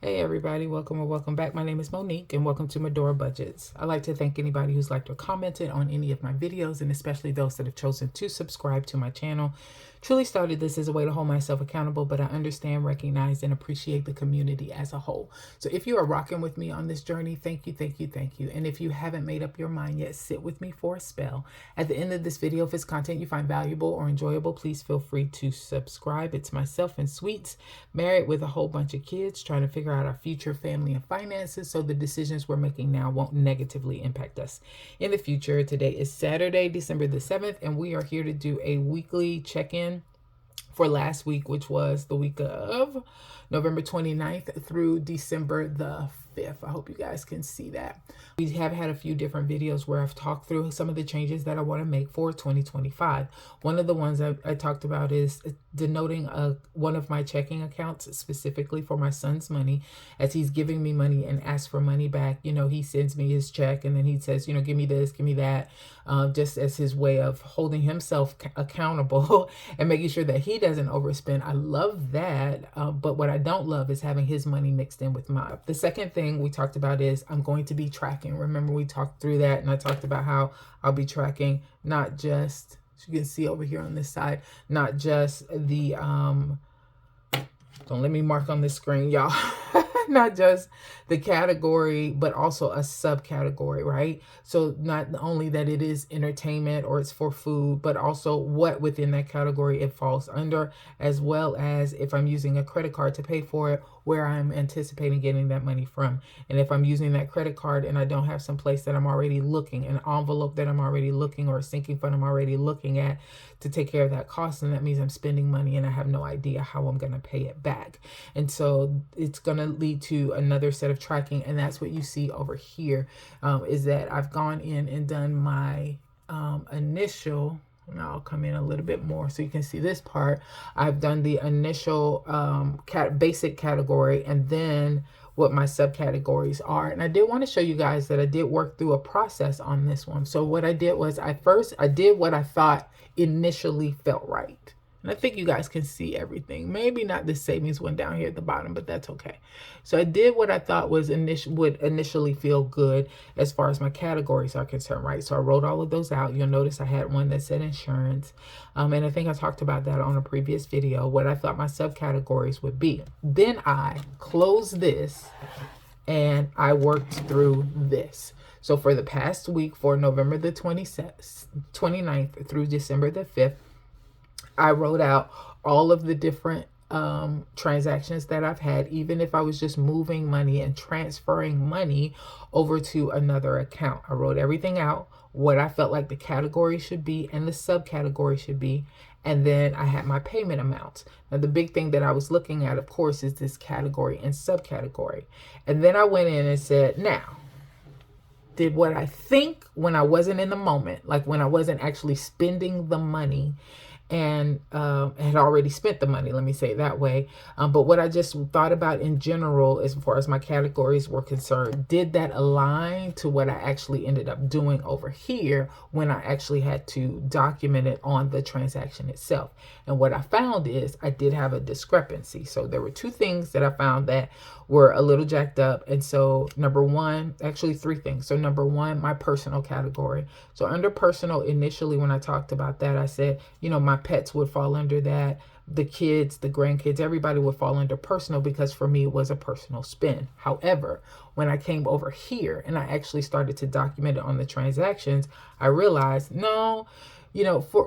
Hey everybody, welcome or welcome back. My name is Monique and welcome to Medora Budgets. I'd like to thank anybody who's liked or commented on any of my videos and especially those that have chosen to subscribe to my channel. Truly started this as a way to hold myself accountable, but I understand, recognize, and appreciate the community as a whole. So if you are rocking with me on this journey, thank you, thank you, thank you. And if you haven't made up your mind yet, sit with me for a spell. At the end of this video, if it's content you find valuable or enjoyable, please feel free to subscribe. It's myself and Sweets, married with a whole bunch of kids, trying to figure out our future family and finances so the decisions we're making now won't negatively impact us in the future. Today is Saturday, December the 7th, and we are here to do a weekly check-in for last week, which was the week of November 29th through December the 5th. I hope you guys can see that. We have had a few different videos where I've talked through some of the changes that I want to make for 2025. One of the ones I talked about is denoting one of my checking accounts specifically for my son's money. As he's giving me money and asks for money back, he sends me his check and then he says, give me this, give me that, just as his way of holding himself accountable and making sure that he doesn't overspend. I love that, but what I don't love is having his money mixed in with mine. The second thing we talked about is I'm going to be tracking. Remember, we talked through that and I talked about how I'll be tracking not just, as you can see over here on this side, not just the, don't let me mark on the screen, y'all. Not just the category, but also a subcategory, right? So not only that it is entertainment or it's for food, but also what within that category it falls under, as well as if I'm using a credit card to pay for it, where I'm anticipating getting that money from. And if I'm using that credit card and I don't have some place that I'm already looking, an envelope that I'm already looking, or a sinking fund I'm already looking at to take care of that cost, and that means I'm spending money and I have no idea how I'm going to pay it back. And so it's going to lead to another set of tracking, and that's what you see over here, is that I've gone in and done my initial, and I'll come in a little bit more so you can see this part. I've done the initial basic category and then what my subcategories are. And I did want to show you guys that I did work through a process on this one. So what I did was I did what I thought initially felt right. And I think you guys can see everything. Maybe not the savings one down here at the bottom, but that's okay. So I did what I thought was would initially feel good as far as my categories are concerned, right? So I wrote all of those out. You'll notice I had one that said insurance. And I think I talked about that on a previous video, what I thought my subcategories would be. Then I closed this and I worked through this. So for the past week, for November the 29th through December the 5th, I wrote out all of the different transactions that I've had, even if I was just moving money and transferring money over to another account. I wrote everything out, what I felt like the category should be and the subcategory should be. And then I had my payment amounts. Now, the big thing that I was looking at, of course, is this category and subcategory. And then I went in and said, now, did what I think when I wasn't in the moment, like when I wasn't actually spending the money and had already spent the money, let me say it that way. But what I just thought about in general, as far as my categories were concerned, did that align to what I actually ended up doing over here when I actually had to document it on the transaction itself? And what I found is I did have a discrepancy. So there were two things that I found that were a little jacked up. And so number one, actually three things. So number one, my personal category. So under personal, initially when I talked about that, I said, my pets would fall under that. The kids, the grandkids, everybody would fall under personal because for me it was a personal spend. However, when I came over here and I actually started to document it on the transactions, I realized, no,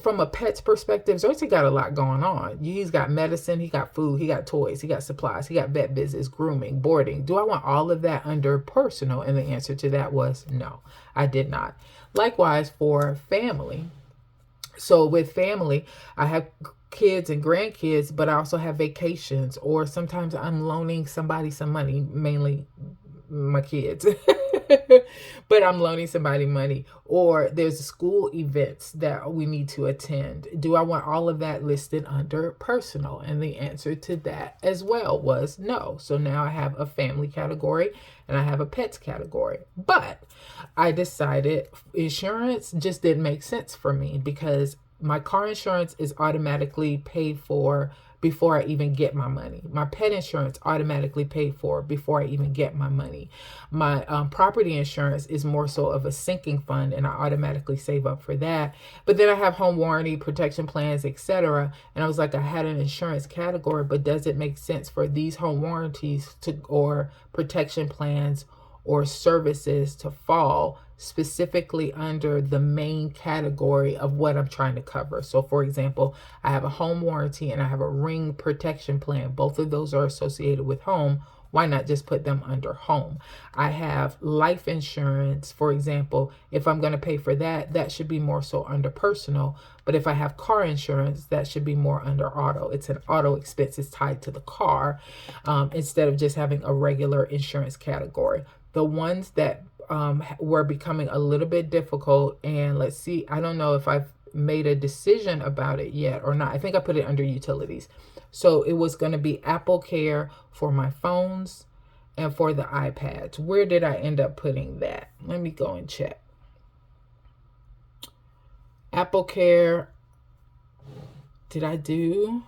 from a pet's perspective, Zoe got a lot going on. He's got medicine, he got food, he got toys, he got supplies, he got vet visits, grooming, boarding. Do I want all of that under personal? And the answer to that was no, I did not. Likewise for family. So with family, I have kids and grandkids, but I also have vacations, or sometimes I'm loaning somebody some money, mainly my kids, but I'm loaning somebody money, or there's school events that we need to attend. Do I want all of that listed under personal? And the answer to that as well was no. So now I have a family category and I have a pets category, but I decided insurance just didn't make sense for me because my car insurance is automatically paid for before I even get my money. My pet insurance automatically paid for before I even get my money. My property insurance is more so of a sinking fund, and I automatically save up for that. But then I have home warranty, protection plans, etc. And I was like, I had an insurance category, but does it make sense for these home warranties to, or protection plans or services to fall specifically under the main category of what I'm trying to cover? So for example, I have a home warranty and I have a ring protection plan. Both of those are associated with home. Why not just put them under home? I have life insurance, for example. If I'm going to pay for that, that should be more so under personal. But if I have car insurance, that should be more under auto. It's an auto expense. It's tied to the car instead of just having a regular insurance category. The ones that were becoming a little bit difficult, and let's see, I don't know if I've made a decision about it yet or not. I think I put it under utilities. So it was going to be Apple Care for my phones and for the iPads. Where did I end up putting that? Let me go and check. Apple Care, did I do?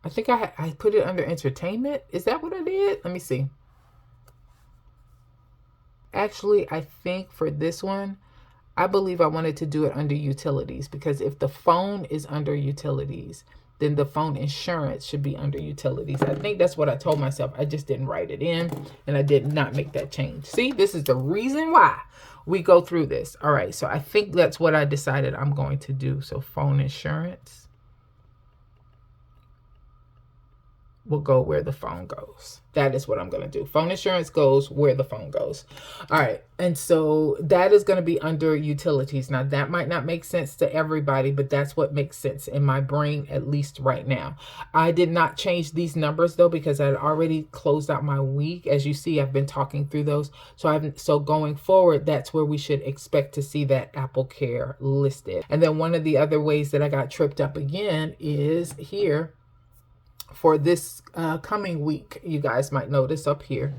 I think I put it under entertainment. Is that what I did? Let me see. Actually, I think for this one, I believe I wanted to do it under utilities, because if the phone is under utilities, then the phone insurance should be under utilities. I think that's what I told myself. I just didn't write it in, and I did not make that change. See, this is the reason why we go through this. All right, so I think that's what I decided I'm going to do. So phone insurance will go where the phone goes. That is what I'm going to do. Phone insurance goes where the phone goes. All right. And so that is going to be under utilities. Now that might not make sense to everybody, but that's what makes sense in my brain, at least right now. I did not change these numbers though, because I had already closed out my week. As you see, I've been talking through those. So going forward, that's where we should expect to see that Apple Care listed. And then one of the other ways that I got tripped up again is here. For this coming week, you guys might notice up here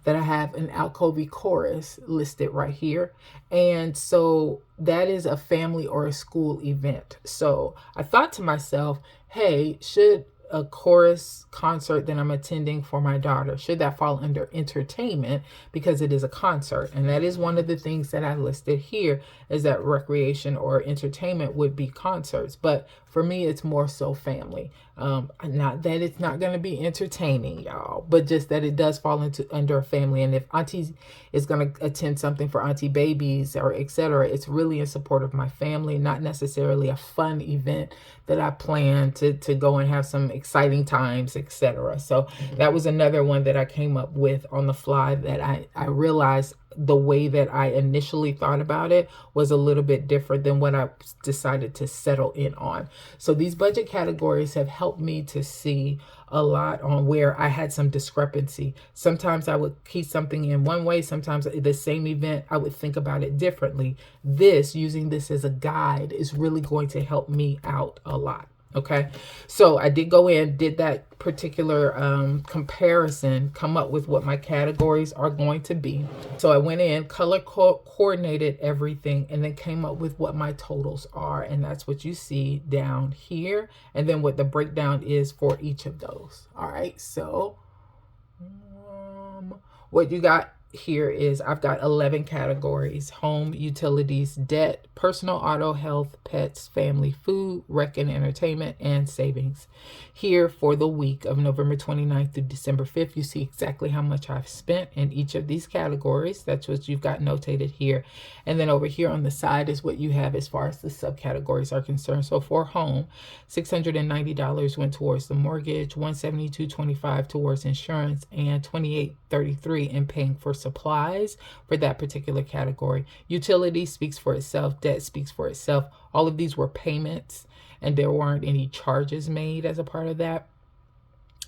that I have an Alcovy chorus listed right here. And so that is a family or a school event. So I thought to myself, hey, should a chorus concert that I'm attending for my daughter, should that fall under entertainment, because it is a concert? And that is one of the things that I listed here, is that recreation or entertainment would be concerts. But for me, it's more so family. Not that it's not going to be entertaining, y'all, but just that it does fall under a family. And if auntie is going to attend something for auntie babies or etc., it's really in support of my family, not necessarily a fun event that I plan to go and have some exciting times, etc. So that was another one that I came up with on the fly, that I realized the way that I initially thought about it was a little bit different than what I decided to settle in on. So these budget categories have helped me to see a lot on where I had some discrepancy. Sometimes I would keep something in one way. Sometimes the same event, I would think about it differently. Using this as a guide is really going to help me out a lot. Okay, so I did go in, did that particular comparison, come up with what my categories are going to be. So I went in, color coordinated everything, and then came up with what my totals are. And that's what you see down here. And then what the breakdown is for each of those. All right, so what you got here is I've got 11 categories: home, utilities, debt, personal, auto, health, pets, family, food, rec and entertainment, and savings. Here for the week of November 29th through December 5th, you see exactly how much I've spent in each of these categories. That's what you've got notated here. And then over here on the side is what you have as far as the subcategories are concerned. So for home, $690 went towards the mortgage, $172.25 towards insurance, and $28.33 in paying for supplies for that particular category. Utility speaks for itself. Debt speaks for itself. All of these were payments, and there weren't any charges made as a part of that.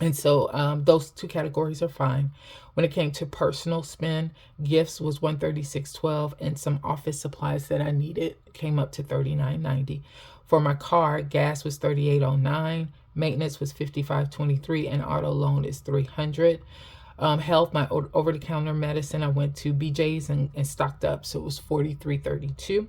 And so those two categories are fine. When it came to personal spend, gifts was $136.12, and some office supplies that I needed came up to $39.90. For my car, gas was $38.09, maintenance was $55.23, and auto loan is $300. Health, my over-the-counter medicine, I went to BJ's and stocked up, so it was $43.32.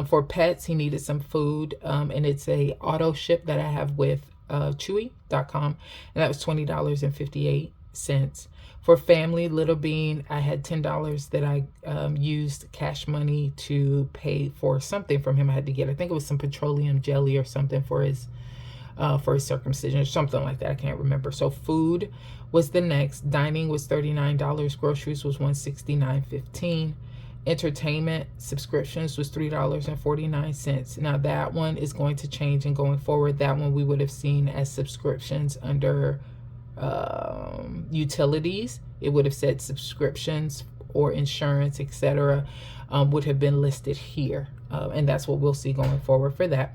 For pets, he needed some food, and it's a auto ship that I have with Chewy.com, and that was $20.58. For family, Little Bean, I had $10 that I used cash money to pay for something from him I had to get. I think it was some petroleum jelly or something for his circumcision or something like that. I can't remember. So food was the next. Dining was $39. Groceries was $169.15. Entertainment subscriptions was $3.49. Now that one is going to change, and going forward, that one we would have seen as subscriptions under utilities. It would have said subscriptions or insurance, etc. Would have been listed here, and that's what we'll see going forward for that.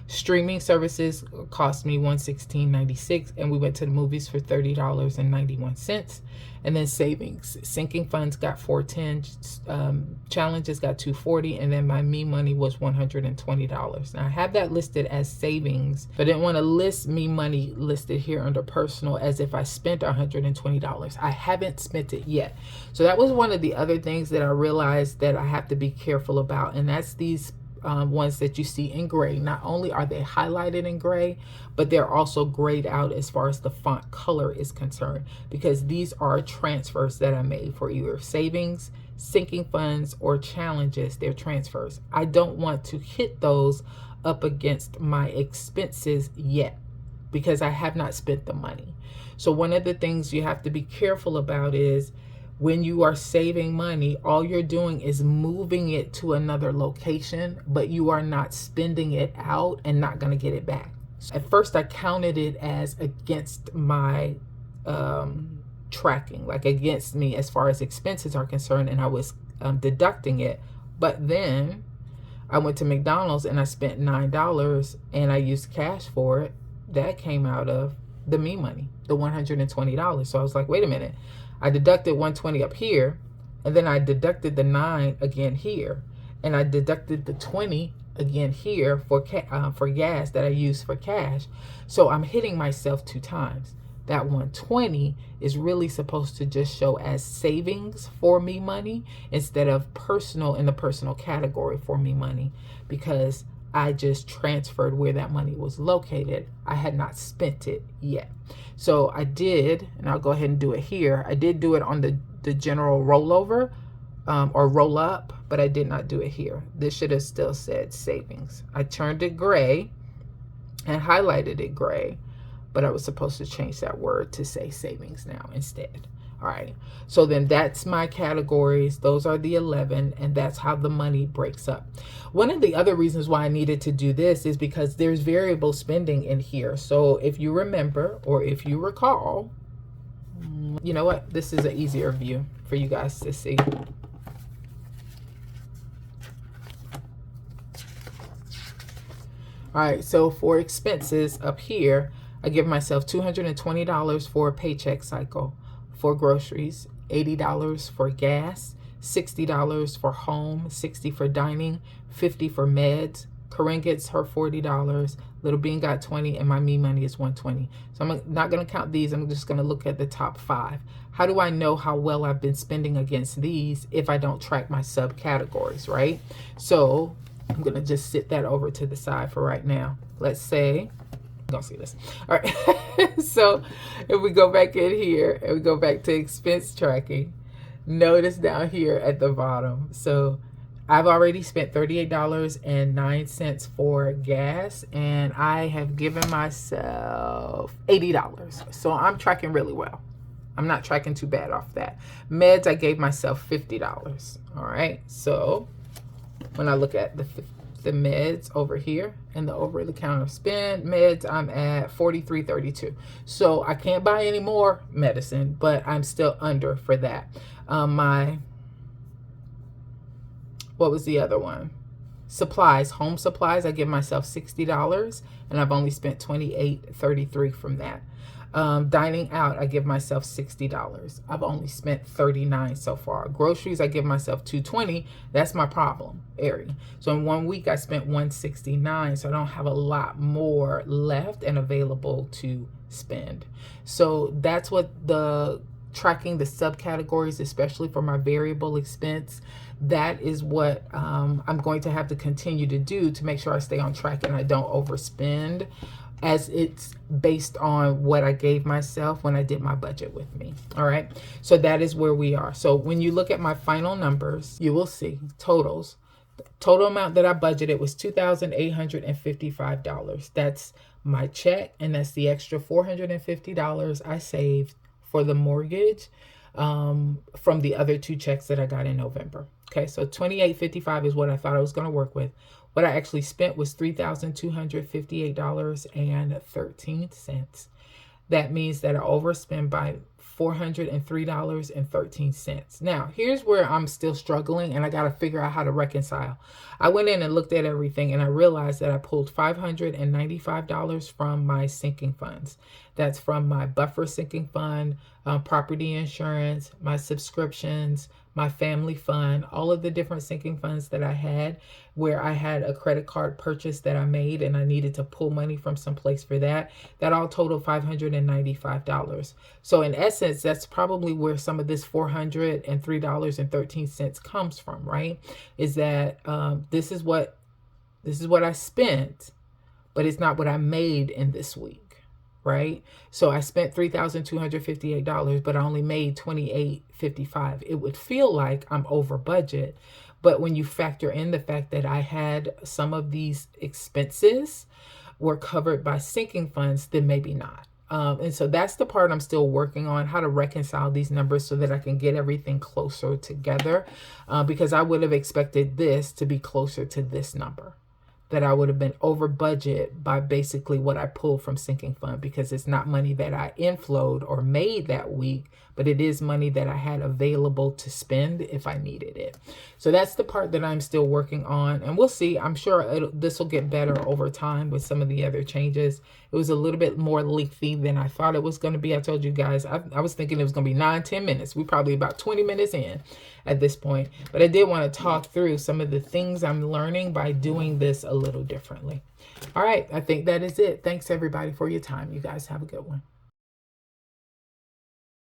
Streaming services cost me $116.96, and we went to the movies for $30.91. And then savings, sinking funds got $410, challenges got $240, and then my me money was $120. Now I have that listed as savings, but I didn't want to list me money listed here under personal as if I spent $120. I haven't spent it yet. So that was one of the other things that I realized that I have to be careful about, and that's these ones that you see in gray. Not only are they highlighted in gray, but they're also grayed out as far as the font color is concerned, because these are transfers that I made for either savings, sinking funds, or challenges. They're transfers. I don't want to hit those up against my expenses yet because I have not spent the money. So one of the things you have to be careful about is when you are saving money, all you're doing is moving it to another location, but you are not spending it out and not going to get it back. So at first, I counted it as against my tracking, like against me as far as expenses are concerned, and I was deducting it. But then I went to McDonald's and I spent $9 and I used cash for it. That came out of the me money, the $120. So I was like, wait a minute. I deducted $120 up here, and then I deducted the $9 again here, and I deducted the $20 again here for gas that I used for cash. So I'm hitting myself 2 times. That $120 is really supposed to just show as savings for me money instead of personal in the personal category for me money, because I just transferred where that money was located. I had not spent it yet. So I did, and I'll go ahead and do it here. I did do it on the general rollover or roll up, but I did not do it here. This should have still said savings. I turned it gray and highlighted it gray, but I was supposed to change that word to say savings now instead. All right, so then that's my categories. Those are the 11, and that's how the money breaks up. One of the other reasons why I needed to do this is because there's variable spending in here. So if you remember, or if you recall, you know what? This is an easier view for you guys to see. All right, so for expenses up here, I give myself $220 for a paycheck cycle. For groceries, $80 for gas, $60 for home, $60 for dining, $50 for meds. Corinne gets her $40, Little Bean got $20, and my me money is $120. So I'm not going to count these. I'm just going to look at the top 5. How do I know how well I've been spending against these if I don't track my subcategories, right? So I'm going to just sit that over to the side for right now. Let's say, don't see this. All right. So if we go back in here and we go back to expense tracking, notice down here at the bottom. So I've already spent $38.09 for gas, and I have given myself $80. So I'm tracking really well. I'm not tracking too bad off that. Meds, I gave myself $50. All right. So when I look at the meds over here and the over the counter spend meds, I'm at $43.32. So I can't buy any more medicine, but I'm still under for that. What was the other one? Supplies, home supplies, I give myself $60, and I've only spent $28.33 from that. Dining out, I give myself $60. I've only spent $39 so far. Groceries, I give myself $220. That's my problem area. So in 1 week, I spent $169. So I don't have a lot more left and available to spend. So that's what tracking the subcategories, especially for my variable expense, that is what I'm going to have to continue to do to make sure I stay on track and I don't overspend. as it's based on what I gave myself when I did my budget with me. All right. So that is where we are. So when you look at my final numbers, you will see totals. Total amount that I budgeted was $2,855. That's my check, and that's the extra $450 I saved for the mortgage from the other 2 checks that I got in November. Okay, so $2,855 is what I thought I was going to work with. What I actually spent was $3,258.13. That means that I overspent by $403.13. Now, here's where I'm still struggling, and I got to figure out how to reconcile. I went in and looked at everything, and I realized that I pulled $595 from my sinking funds. That's from my buffer sinking fund, property insurance, my subscriptions, my family fund, all of the different sinking funds that I had, where I had a credit card purchase that I made and I needed to pull money from someplace for that. That all totaled $595. So in essence, that's probably where some of this $403.13 comes from, right? Is that this is what I spent, but it's not what I made in this week. Right? So I spent $3,258, but I only made $2,855. It would feel like I'm over budget, but when you factor in the fact that I had some of these expenses were covered by sinking funds, then maybe not. And so that's the part I'm still working on, how to reconcile these numbers so that I can get everything closer together, because I would have expected this to be closer to this number, that I would have been over budget by basically what I pulled from sinking fund, because it's not money that I inflowed or made that week, but it is money that I had available to spend if I needed it. So that's the part that I'm still working on, and we'll see. I'm sure this will get better over time with some of the other changes. It was a little bit more lengthy than I thought it was going to be. I told you guys, I was thinking it was going to be 9-10 minutes. We're probably about 20 minutes in at this point, but I did want to talk through some of the things I'm learning by doing this a little differently. All right, I think that is it. Thanks everybody for your time. You guys have a good one.